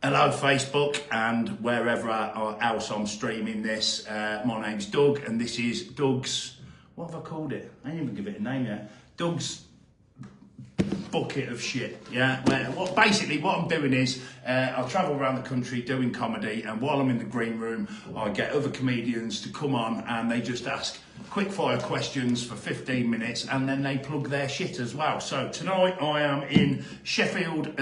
Hello Facebook and wherever else I'm streaming this. My name's Doug and this is Doug's, what have I called it? I didn't even give it a name yet. Doug's bucket of shit, yeah? Basically what I'm doing is, I travel around the country doing comedy, and while I'm in the green room, I get other comedians to come on and they just ask quick fire questions for 15 minutes and then they plug their shit as well. So tonight I am in Sheffield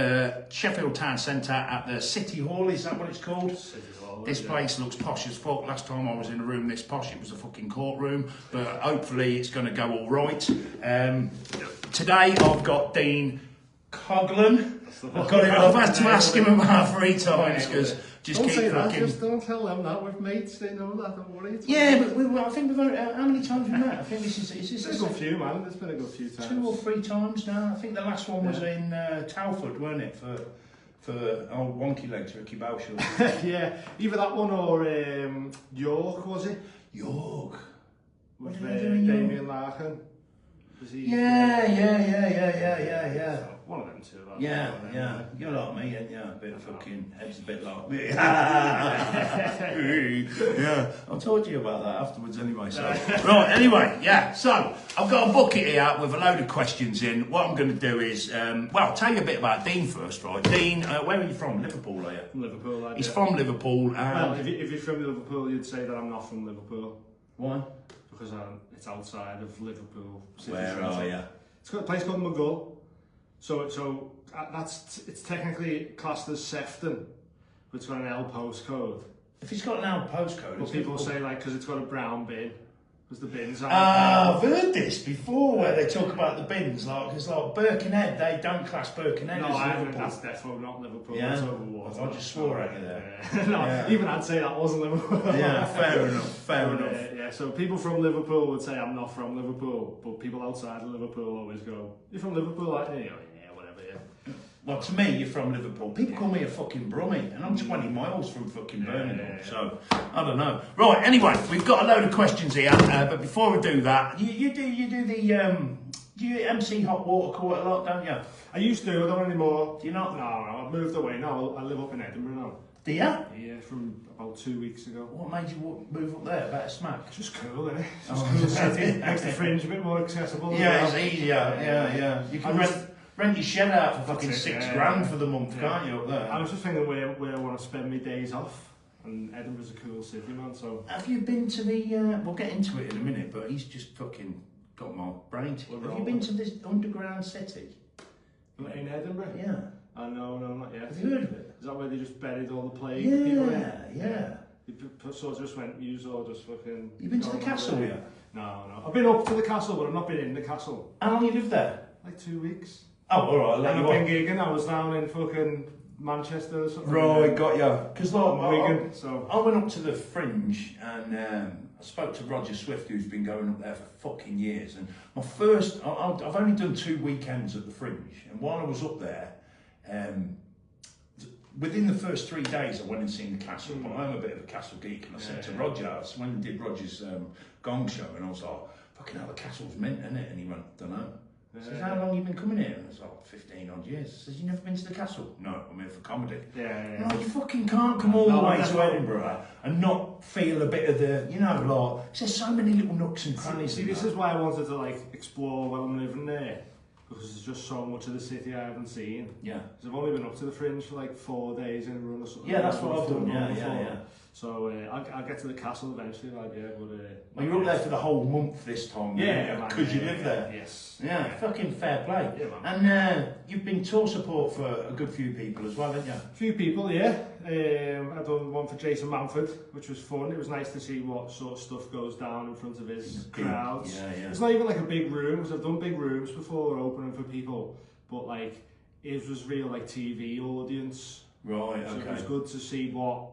Town Centre at the City Hall, is that what it's called? City Hall, this place looks posh as fuck. Last time I was in a room this posh, it was a fucking courtroom, but hopefully it's going to go all right. Today I've got Dean Coughlin. I've had to ask him about 3 times because just don't keep say fucking... that, just don't tell them that we're mates, they know that, don't worry. Yeah, but I think we've had, how many times we've met? I think this is It's been a good few, man, it's been a good few times. 2 or 3 times now. I think the last one was in Telford, weren't it, for old Wonky Legs, Ricky Bowshaw. Yeah, either that one or York, was it? York? With Damien Larkin. Yeah. So, one of them two. Yeah. You're like me, ain't you? A bit of fucking, head's a bit like me. Yeah, I'll talk to you about that afterwards anyway. So. Right, anyway, yeah. So, I've got a bucket here with a load of questions in. What I'm going to do is, I'll tell you a bit about Dean first, right? Dean, where are you from? Liverpool, are you? From Liverpool, lad. He's from Liverpool. Well, if you're from Liverpool, you'd say that I'm not from Liverpool. Why? Because it's outside of Liverpool. Where are you? It's got a place called Maghull. So it's technically classed as Sefton, but it's got an L postcode. If it's got an L postcode, but people say like because it's got a brown bin, because the bins are. I've heard this before where they talk about the bins, like because like Birkenhead, they don't class Birkenhead as Liverpool. That's definitely not Liverpool. Yeah, that's overwater. I just swore at you there. Even I'd say that wasn't Liverpool. Yeah, fair enough. Yeah, so people from Liverpool would say I'm not from Liverpool, but people outside of Liverpool always go, "You're from Liverpool, aren't you?" Yeah, whatever. Yeah. Well, to me, you're from Liverpool. People call me a fucking brummie, and I'm 20 miles from fucking Birmingham, so I don't know. Right, anyway, we've got a load of questions here, but before we do that, you MC Hot Water quite a lot, don't you? I used to, I don't anymore. Do you not? No, I've moved away now. I live up in Edinburgh now. Do you? Yeah, from about 2 weeks ago. What made you move up there? Better smack? It's just cool, isn't it? It's just cool city. Makes the fringe a bit more accessible. Yeah, it's easier. Yeah. You can rent your shed out for fucking £6,000 for the month, can't you, up there? I was just thinking where I want to spend my days off, and Edinburgh's a cool city, man, so... Have you been to the, we'll get into it in a minute, but he's just fucking got my brain to... Have you been to this underground city? In Edinburgh? Yeah. No, not yet. Have you heard of it? Is that where they just buried all the plague people in? Yeah. So just went, you all just fucking... You been to the castle yet? No. I've been up to the castle, but I've not been in the castle. How long you lived there? Like 2 weeks. Oh, alright, and I've been gigging, I was down in fucking Manchester or something. Right, got ya. Because like, I went up to the Fringe and I spoke to Roger Swift, who's been going up there for fucking years. And my first, I've only done 2 weekends at the Fringe. And while I was up there, within the first 3 days I went and seen the castle. But I'm a bit of a castle geek, and I said to Roger, I went and did Roger's gong show, and I was like, fucking hell, the castle's mint, isn't it? And he went, don't know. He says, how long have you been coming here? And I was like, 15 odd years. He says, you never been to the castle? No, I'm here for comedy. Yeah. No, you fucking can't come all the way to Edinburgh and not feel a bit of the, like, there's so many little nooks and crannies. See, this is why I wanted to, like, explore while I'm living there. Because there's just so much of the city I haven't seen. Yeah. Because I've only been up to the Fringe for like 4 days in a run or something. Yeah, that's what I've done. Yeah. So I'll get to the castle eventually, like, yeah. But well, you're up there for the whole month this time. Yeah, because you live there. Yes. Yeah, fucking fair play. Yeah, man. And you've been tour support for a good few people as well, haven't you? A few people, yeah. I've done one for Jason Manford, which was fun. It was nice to see what sort of stuff goes down in front of his crowds. Yeah. It's not even like a big room, because I've done big rooms before opening for people, but like it was real like TV audience. Right. So okay. it was good to see what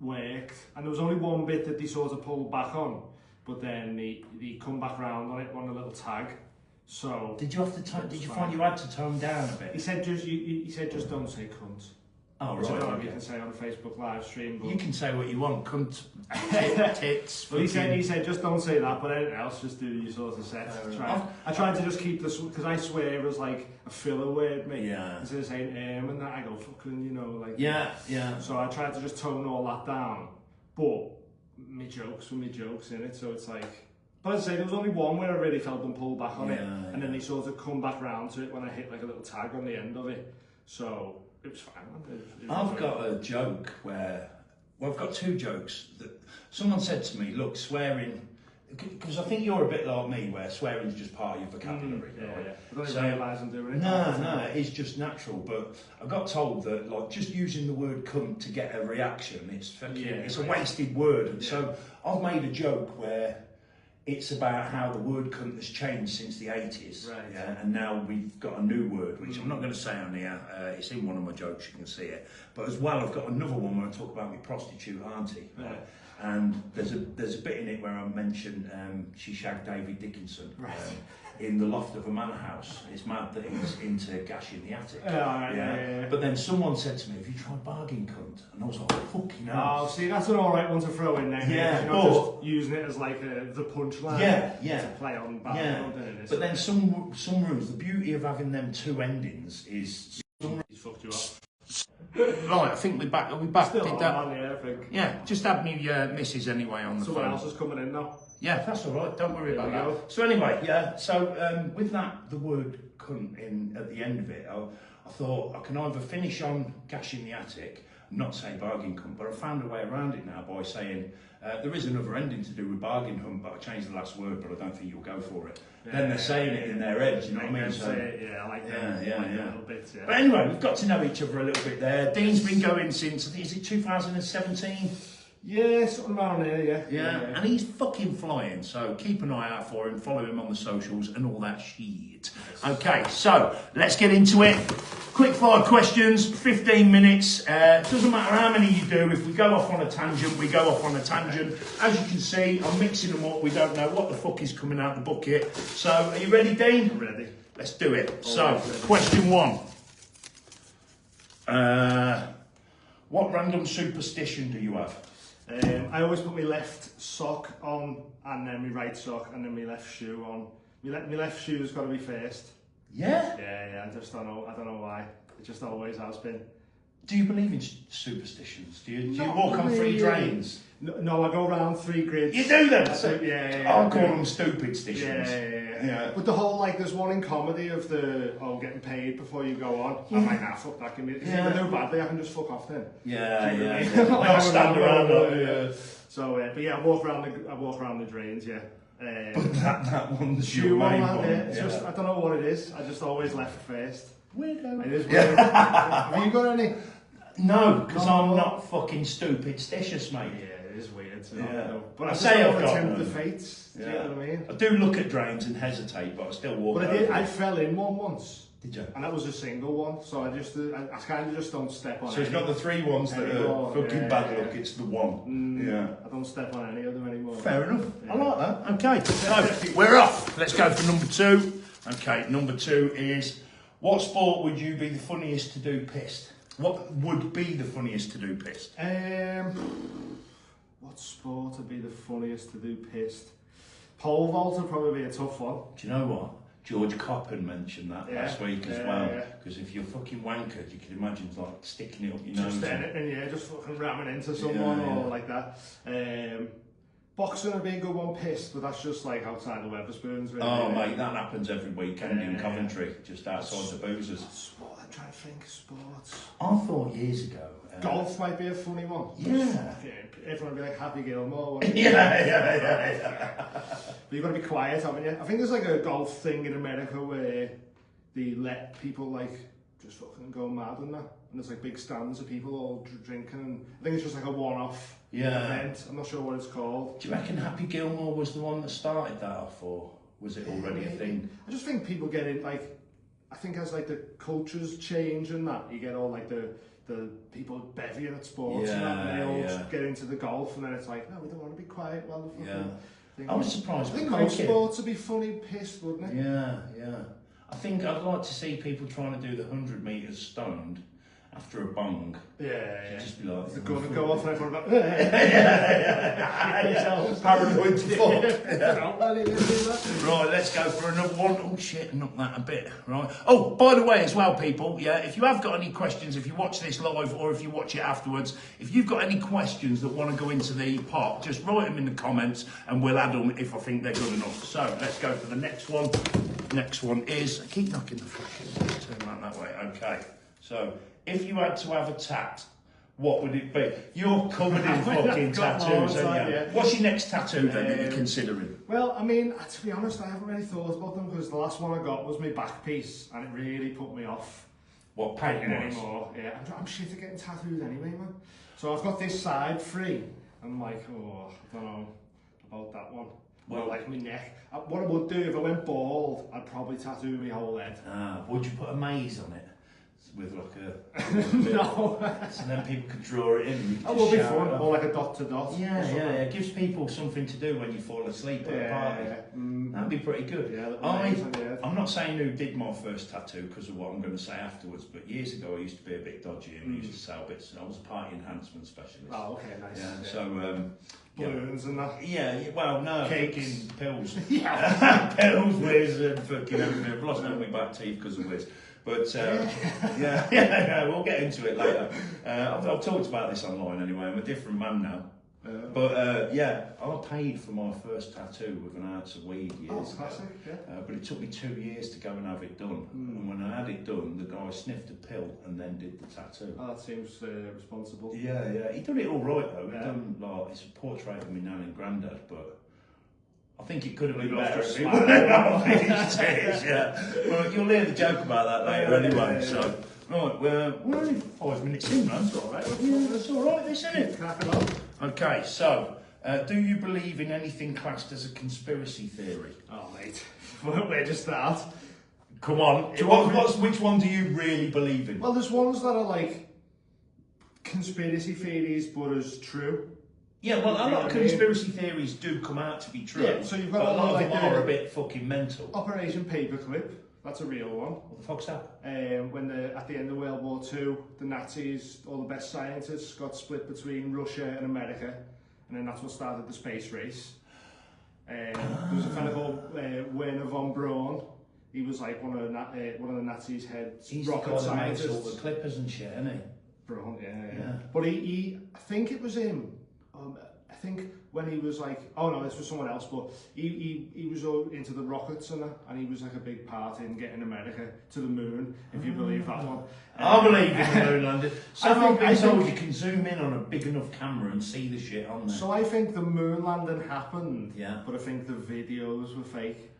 worked, and there was only one bit that they sort of pulled back on, but then they come back round on it on a little tag. So did you have to? Did you find you had to tone down a bit? He said just don't say cunt. Oh, which I right, don't know if okay. you can say on a Facebook live stream. But You can say what you want, cunt, tits. Well, he said, just don't say that, but anything else, just do your sort of set. I tried to just keep this, because I swear as like a filler word, mate. Yeah. Instead of saying and that, I go fucking, you know, like. Yeah, yeah. So I tried to just tone all that down, but my jokes were my jokes in it, so it's like. But I'd say there was only one where I really felt them pull back on it, and then they sort of come back round to it when I hit like a little tag on the end of it. So it was fine. I've got a joke where, well, I've got two jokes that someone said to me, look, swearing, because I think you're a bit like me, where swearing is just part of your vocabulary. Right? I don't even realise I'm doing it. No, it's just natural. But I got told that, like, just using the word cunt to get a reaction, it's fucking, it's a wasted word. And so I've made a joke where it's about how the word cunt has changed since the 80s. Right. Yeah, and now we've got a new word, which I'm not going to say on here. It's in one of my jokes, you can see it. But as well, I've got another one where I talk about my prostitute auntie. Right. And there's a bit in it where I mention she shagged David Dickinson in the loft of a manor house. It's mad that he's into gashing the attic. Yeah. But then someone said to me, have you tried bargain cunt? And I was like, fucking hell. Oh, see, that's an alright one to throw in there. Yeah, you're not just using it as like the punchline. Yeah. To play on bargain cunt. But then some rooms, the beauty of having them two endings is... He's fucked you up. Right, I think we're back. Are we back? Still Did on, that? man, yeah, I think. Yeah, just have me missus anyway on the Someone phone. else is coming in now. Yeah, that's all right. Don't worry There about we that. So anyway, yeah. So with that, the word "cunt" in at the end of it, I thought I can either finish on gashing the attic, not say bargain cunt, but I found a way around it now by saying there is another ending to do with bargain hunt, but I changed the last word, but I don't think you'll go for it. Then they're saying it in their heads, you know what I mean? So, I like that. Yeah. Little bits, yeah. But anyway, we've got to know each other a little bit there. Dean's been going since, I think, is it 2017? Yeah, something around there, Yeah, and he's fucking flying, so keep an eye out for him, follow him on the socials and all that shit. Okay, so let's get into it. Quick fire questions, 15 minutes. Doesn't matter how many you do, if we go off on a tangent, we go off on a tangent. As you can see, I'm mixing them up, we don't know what the fuck is coming out the bucket. So, are you ready, Dean? I'm ready. Let's do it. So, question one. What random superstition do you have? I always put my left sock on, and then my right sock, and then my left shoe on. My left shoe's got to be first. Yeah? Yeah, I just don't know why. It just always has been. Do you believe in superstitions? Do you Not walk on three really. drains? No, I go round 3 grids. You do them? Yeah. I'll call them stupid stations. Yeah. But the whole, like, there's one in comedy of getting paid before you go on. I'm like, nah, fuck that. If I do badly, I can just fuck off then. Yeah. I'll stand around. So, but yeah, I walk around the drains, yeah. But that one's Shoe your one, main man, one. yeah. It's just, I don't know what it is. I just always left first. Weirdo. It is weird. Have you got any? No, because I'm not fucking stupid stitious, mate. Yeah, it is weird. So Yeah. But I I say I've got tempt the them. fates. Do you know what I mean? I do look at drains and hesitate, but I still walk But over. I fell in one once. Did you? And that was a single one, so I kind of just don't step on So it's not the 3 ones that anymore. are fucking bad luck, Yeah. it's the one. Yeah. I don't step on any of them anymore. Fair enough. I like that. Okay, so we're off. Let's go for number 2. Okay, number 2 is, what sport would you be the funniest to do pissed? What would be the funniest to do pissed? What sport would be the funniest to do pissed? Pole vault would probably be a tough one. Do you know what? George Coppen mentioned that last week as well. Yeah. Because if you're fucking wankered, you can imagine like sticking it up your nose. Just anything, just fucking ramming into someone or like that. Boxing would be a good one pissed, but that's just like outside the Weatherspoons. Really. Oh mate, that happens every weekend in Coventry, just outside the boozers. Sport, I'm trying to think of sports. I thought years ago. Golf might be a funny one. Yeah. Everyone would be like Happy Gilmore. Wouldn't Yeah. But you've got to be quiet, haven't you? I think there's like a golf thing in America where they let people like just fucking go mad and that. And there's like big stands of people all drinking. And I think it's just like a one-off event. I'm not sure what it's called. Do you reckon Happy Gilmore was the one that started that off, or was it already a thing? I just think people get in, like, I think as like the cultures change and that, you get all like the people bevying at sports and that, and they all get into the golf, and then it's like, no, we don't want to be quiet while the fucking thing. I was surprised. I think most sports would be funny pissed, wouldn't it? Yeah. I think I'd like to see people trying to do the 100 metres stoned, after a bong. Yeah. Just be like, the gun would go off and everyone would go, paranoid to fuck. yeah. Right, let's go for another one. Oh shit, knock that a bit. Right. Oh, by the way, as well, people, yeah, if you have got any questions, if you watch this live or if you watch it afterwards, if you've got any questions that want to go into the pot, just write them in the comments and we'll add them if I think they're good enough. So let's go for the next one. Next one is, keep knocking the fucking, turn that way. Okay. So, if you had to have a tat, what would it be? You're covered in fucking tattoos, aren't you? What's your next tattoo then that you're considering? Well, I mean, to be honest, I haven't really thought about them because the last one I got was my back piece and it really put me off. What, painting anymore? Yeah, I'm shit at getting tattoos anyway, man. So I've got this side free. I'm like, oh, I don't know about that one. Well, like my neck. What I would do if I went bald, I'd probably tattoo my whole head. Would you put a maze on it? With like a... No. So then people could draw it in. That would be fun, or like a dot to dot. Yeah. It gives people something to do when you fall asleep at a party. That'd be pretty good. Yeah, I'm not saying who did my first tattoo because of what I'm going to say afterwards, but years ago I used to be a bit dodgy and I used to sell bits. I was a party enhancement specialist. Oh, okay, nice. Yeah, so... balloons and that. Yeah, well, no, cakes, fucking pills. Yeah. Pills, whiz, and fucking everything. I've lost all my back teeth because of whiz. But yeah, we'll get into it later. I've talked about this online anyway. I'm a different man now. But yeah, I paid for my first tattoo with an ounce of weed years ago. Classic, yeah. But it took me 2 years to go and have it done. And when I had it done, the guy sniffed a pill and then did the tattoo. Oh, that seems responsible. Yeah. He done it all right though. He done like it's a portrait of my nan and granddad, but I think it could have been better. Yeah. Well, you'll hear the joke about that later anyway. So, right, we're only 5 minutes in, man. That's all right. Yeah, that's all right, this, isn't it? Okay, so, do you believe in anything classed as a conspiracy theory? Oh, mate. Where to start? Come on. Which one do you really believe in? Well, there's ones that are like conspiracy theories, but as true. Yeah, well, a lot of conspiracy theories do come out to be true. Yeah, so you've got a lot of like them are a bit fucking mental. Operation Paperclip, that's a real one. What the fuck's that? When at the end of World War II, the Nazis, all the best scientists, got split between Russia and America, and then that's what started the space race. There was a fellow called Werner von Braun. He was like one of the Nazis' head rocket scientists. He's the guy that makes all the clippers and shit, isn't he? Braun, yeah. But he, I think it was him. I think when he was like, oh no, this was someone else, but he was all into the rockets and that, and he was like a big part in getting America to the moon, if you believe that one. I believe in the moon landing. I've been told you can zoom in on a big enough camera and see the shit on there. So I think the moon landing happened, yeah, but I think the videos were fake.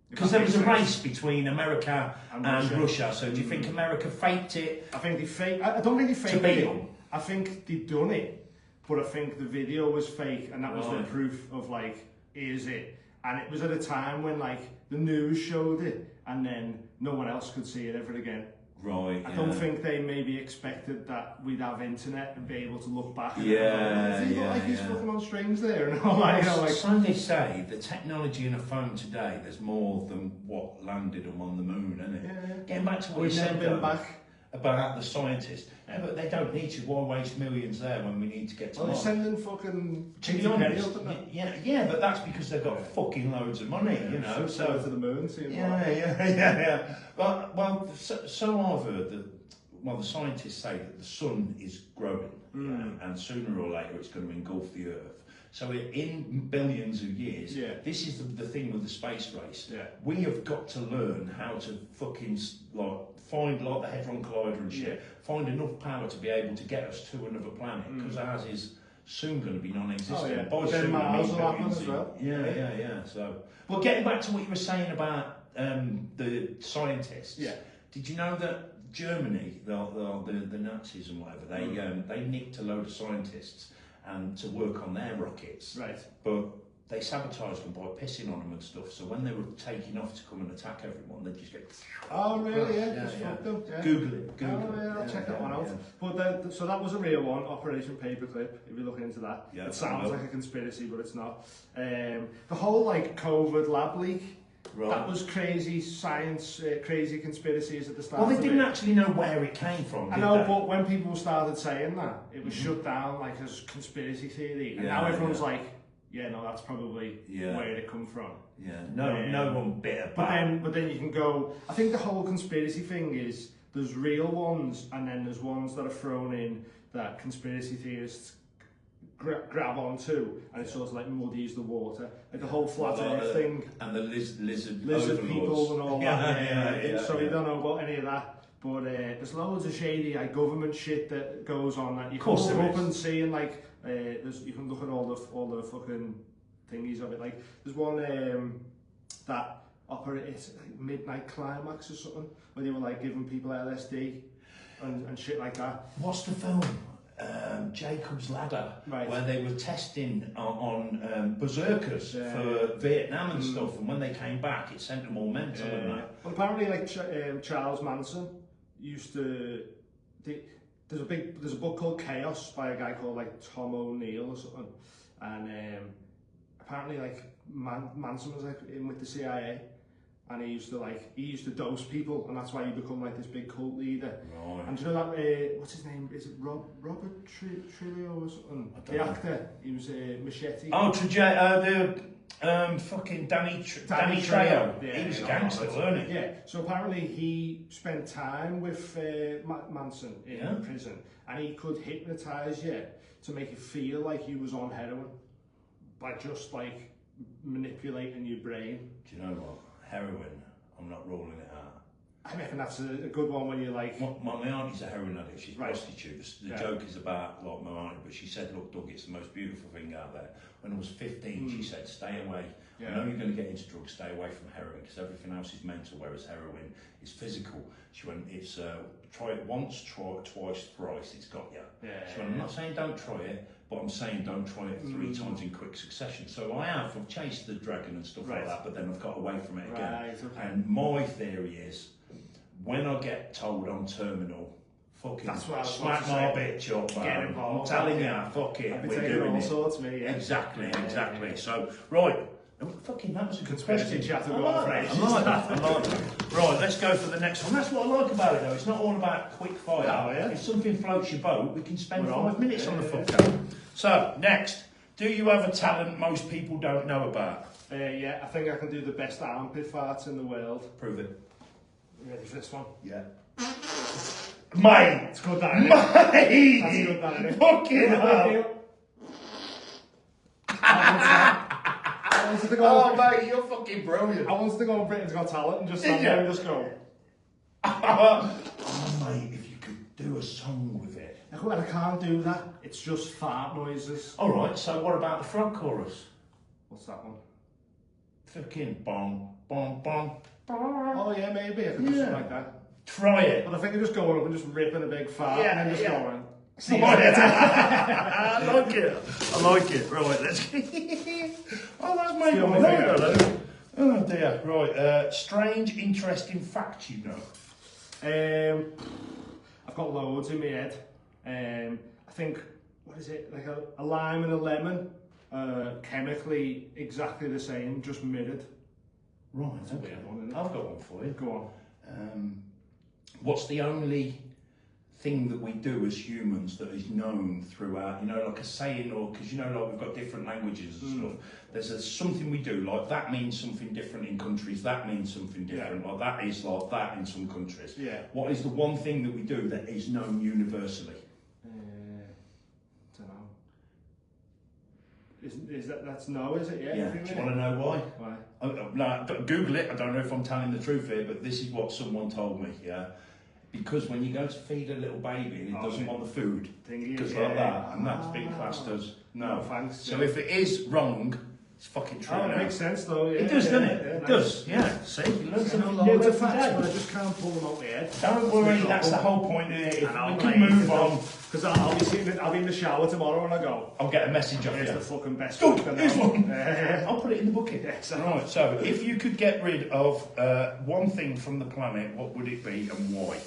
Because there was a race between America and Russia. So do you think America faked it? I think they faked. I don't think they faked it. I think they done it. But I think the video was fake, and that was the proof of like, is it? And it was at a time when like the news showed it, and then no one else could see it ever again. Right. I don't think they maybe expected that we'd have internet and be able to look back. And like he's fucking on strings there, and all like, so they say the technology in a phone today, there's more than what landed on the moon, isn't it? Yeah. Getting back to what you said about the scientists. Yeah, but they don't need to. Why waste millions there when we need to get to Mars? They're sending fucking... To be honest, yeah, but that's because they've got fucking loads of money, you know. So to the moon, yeah. But so I've heard that. Well, the scientists say that the sun is growing, and sooner or later it's going to engulf the Earth. So in billions of years, this is the thing with the space race. Yeah. We have got to learn how to fucking find the Hadron Collider and shit, find enough power to be able to get us to another planet, because ours is soon going to be non-existent. But then Mars will happen as well. Yeah. So, but getting back to what you were saying about the scientists, did you know that Germany, the Nazis and whatever, they nicked a load of scientists and to work on their rockets, right? But they sabotaged them by pissing on them and stuff. So when they were taking off to come and attack everyone, they'd just go. Oh really? Yeah. Google it. I'll check that one out. But so that was a real one, Operation Paperclip. If you look into that, it sounds like a conspiracy, but it's not. The whole like COVID lab leak. Right. That was crazy science, crazy conspiracies at the start. Well, they of didn't it. actually know where it came from, I did know, they? but when people started saying that, it was shut down like as conspiracy theory, and now everyone's like, yeah, no, that's probably where it come from. Yeah, no one bit about. But then you can go. I think the whole conspiracy thing is there's real ones, and then there's ones that are thrown in that conspiracy theorists grab onto, and it sort of like muddies the water, like the whole flat earth thing, and the lizard people and all that. So yeah. you don't know about any of that. But there's loads of shady like government shit that goes on that you can look up and see, and like you can look at all the fucking thingies of it. Like there's one that operates like Midnight Climax or something, where they were like giving people LSD and shit like that. What's the film? Jacob's Ladder, where they were testing on berserkers for Vietnam and stuff, and when they came back, it sent them all mental. And that. Well, apparently, like Charles Manson used to. There's a book called Chaos by a guy called like Tom O'Neill or something, and apparently like Manson was like in with the CIA. And he used to dose people, and that's why he become like this big cult leader. Right. And do you know that what's his name? Is it Robert Trujillo or something? The actor. He was Machete. Oh, Trujillo, the fucking Danny Trejo. Yeah, he was a gangster, wasn't he? Yeah. So apparently he spent time with Manson in prison, and he could hypnotise you to make you feel like you was on heroin by just like manipulating your brain. Do you know what? Heroin, I'm not ruling it out. I reckon that's a good one when you're like... My auntie's a heroin addict, she's a prostitute. The joke is about like my auntie, but she said, look, Doug, it's the most beautiful thing out there. When I was 15, she said, stay away. I know you're going to get into drugs, stay away from heroin, because everything else is mental, whereas heroin is physical. She went, it's try it once, twice, thrice, it's got you. She went, I'm not saying don't try it, but I'm saying don't try it 3 times in quick succession. So I've chased the dragon and stuff like that, but then I've got away from it again. And my theory is, when I get told I'm terminal, fucking smack my bitch up, man. I'm telling you, fuck it, we're doing it. Sorts, me, Exactly. So, right. Fucking, that was a good question. Chat I like that. Right, let's go for the next one. That's what I like about it, though. It's not all about quick fire. If something floats your boat, we can spend 5 minutes on the fucker. So, next. Do you have a talent most people don't know about? Yeah, I think I can do the best armpit farts in the world. Prove it. You ready for this one? Yeah. Mate! It's good, that, isn't it? Mate! That's good, that, isn't it? Fucking hell! Mate, you're fucking brilliant. I wanted to go on Britain's Got Talent and just stand there and just go. Mate, if you could do a song with it. I can't do that. It's just fart noises. Alright, so what about the frog chorus? What's that one? Fucking bong, bong, bong. Oh yeah, maybe I could do something like that. Try it. But I think I'm just going up and just ripping a big fart and then just going. I like it. Right, let's oh, that's made my day. Oh dear. Right, strange, interesting fact you know. I've got loads in my head. I think, what is it, like a lime and a lemon, chemically exactly the same, just mirrored. Right, That's a weird one, isn't it? I've got one for you. Go on. What's the only thing that we do as humans that is known throughout, you know, like a saying, or because you know, like we've got different languages and stuff. There's something we do, like that means something different in countries, that means something different, like that is like that in some countries. What is the one thing that we do that is known universally? Don't know. That's no, is it? Yeah. Do you want to know why? Why? No, Google it. I don't know if I'm telling the truth here, but this is what someone told me. Yeah. Because when you go to feed a little baby and it doesn't want the food, just like that, and that's been classed as no. Thanks. So if it is wrong, it's fucking true. It makes sense though. It does, doesn't it? It does. Yeah. See, you learn something loads of facts, but I just can't pull them out my head. Don't worry, that's the whole point of it. If we can move on. Because I'll be in the shower tomorrow and I go, I'll get a message off you. It's the fucking best. Good, here's one. I'll put it in the bucket. Right, so if you could get rid of one thing from the planet, what would it be and why?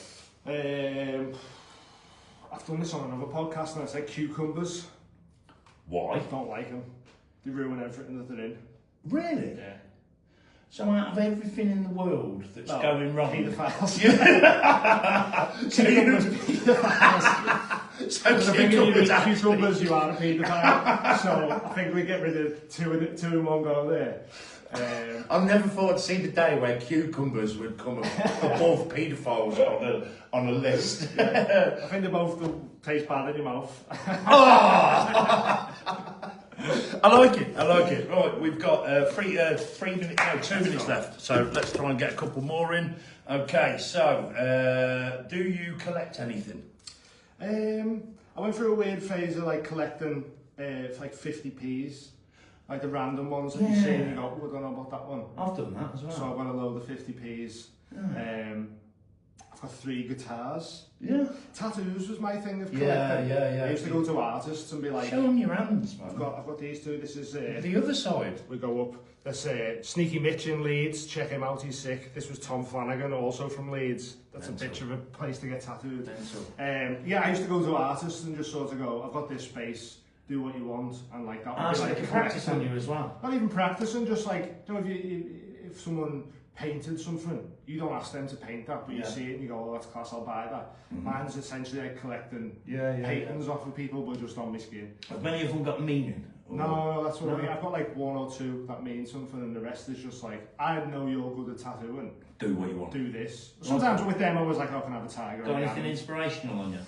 I've done this on another podcast and I said cucumbers. Why? I don't like them. They ruin everything that they're in. Really? Yeah. So out of everything in the world that's going wrong... Paedophiles. So cucumbers, you are a paedophile. So I think we get rid of two in one go there. I've never thought I'd see the day where cucumbers would come above paedophiles on a list. Yeah. I think they both taste bad in your mouth. I like it. Right, we've got 2 minutes left. So let's try and get a couple more in. Okay, so do you collect anything? I went through a weird phase of like collecting like 50p's. Like the random ones that you see and you go, oh, I don't know about that one. I've done that as well. So I've got a load of 50p's. Yeah. I've got 3 guitars. Yeah. Tattoos was my thing of collecting. Yeah. I used to go to artists and be like, show them your hands, man. I've got these 2. This is the other side. We go up. That's Sneaky Mitch in Leeds. Check him out, he's sick. This was Tom Flanagan, also from Leeds. That's a bitch of a place to get tattooed. Yeah, I used to go to artists and just sort of go, I've got this space. Do what you want, and like that. So like they can practice on you as well. Not even practicing, just like, you know, if someone painted something, you don't ask them to paint that, but you see it and you go, oh, that's class, I'll buy that. Mine's essentially like collecting paintings off of people, but just on my skin. Have many of them got meaning? No, that's what I mean. I've got like 1 or 2 that mean something, and the rest is just like, I know you're good at tattooing. Do what you want. Do this. Sometimes with them, I was like, oh, can I have a tiger? Got anything inspirational on you?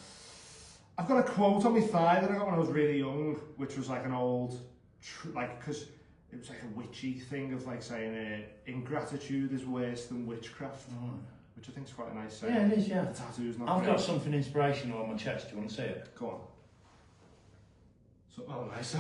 I've got a quote on my thigh that I got when I was really young, which was like an old, because it was like a witchy thing of like saying, ingratitude is worse than witchcraft, which I think is quite a nice saying. Yeah, it is, yeah. The tattoo's not I've great. got something inspirational on my chest. Do you want to see it? Go on. So, oh, nice.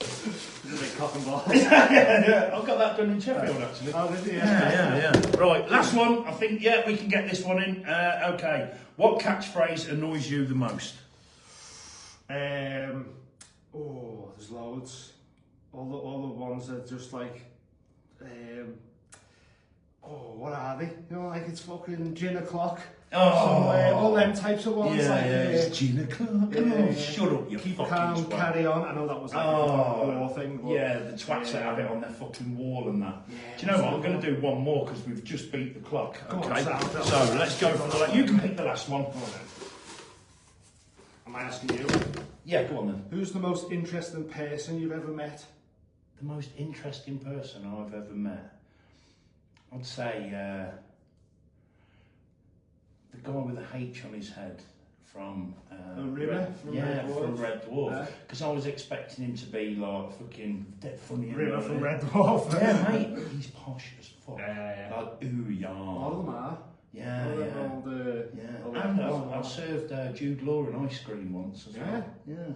It's a big cock and balls. yeah. I've got that done in Sheffield, actually. Oh, did you? Yeah. Right, last one. I think, we can get this one in. Okay. What catchphrase annoys you the most? There's loads. All the ones that just like, what are they? You know, like it's fucking gin o'clock. All them types of ones. It's gin o'clock. Shut up, you keep fucking calm, twat. carry on. I know that was like a war thing. But, the twats that have it on their fucking wall and that. Do you know what? I'm going to do one more because we've just beat the clock. Okay, so let's go for the last. You can pick the last one. Am I asking you? Yeah, go on then. Who's the most interesting person you've ever met? The most interesting person I've ever met? I'd say the guy with the H on his head from Rimmer from Red Dwarf. Because I was expecting him to be like fucking dead funny. Rimmer from Red Dwarf. Yeah, mate. He's posh as fuck. Yeah. Like, ooh, yeah. All of them are. Yeah. And I served Jude Law an ice cream once as well. Yeah.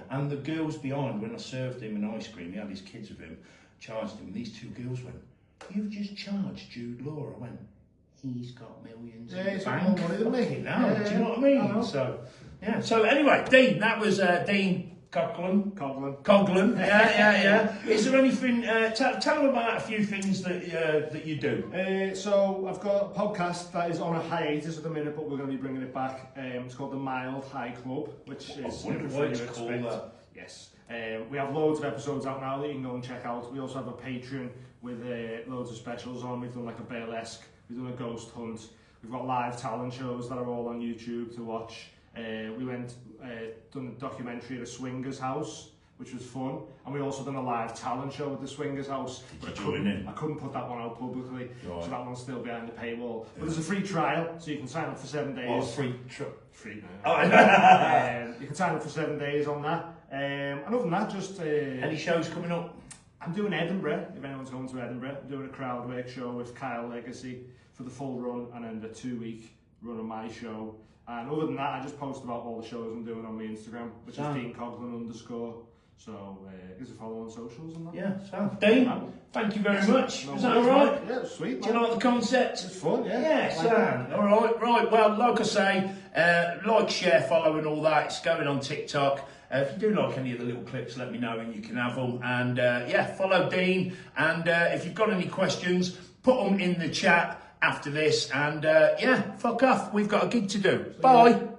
And the girls behind, when I served him an ice cream, he had his kids with him, charged him, and these 2 girls went, "You've just charged Jude Law." I went, "He's got millions in the bank." More money than me. Do you know what I mean? So anyway, Dean, that was Dean Coughlin. Yeah. Is there anything? Tell them about a few things that you do. So I've got a podcast that is on a hiatus at the minute, but we're going to be bringing it back. It's called the Mild High Club, which is everything you expect. Yes. We have loads of episodes out now that you can go and check out. We also have a Patreon with loads of specials on. We've done like a burlesque, we've done a ghost hunt. We've got live talent shows that are all on YouTube to watch. We went done a documentary at a swingers house, which was fun, and we also done a live talent show at the swingers house. I couldn't put that one out publicly, so that one's still behind the paywall. But there's a free trial, so you can sign up for 7 days. Free. You can sign up for 7 days on that. And other than that, just any shows coming up? I'm doing Edinburgh. If anyone's going to Edinburgh, I'm doing a crowd work show with Kyle Legacy for the full run, and then the 2-week run of my show. And other than that, I just post about all the shows I'm doing on my Instagram, which is Dean Coughlin _. So, give us a follow on socials and that. Yeah, so Dean, thank you very much. No Is that alright? Yeah, sweet. Do you like the concept? It's fun, yeah. Yeah, alright, right. Well, like I say, like, share, follow and all that. It's going on TikTok. If you do like any of the little clips, let me know and you can have them. And follow Dean. And if you've got any questions, put them in the chat after this. And fuck off. We've got a gig to do. Bye.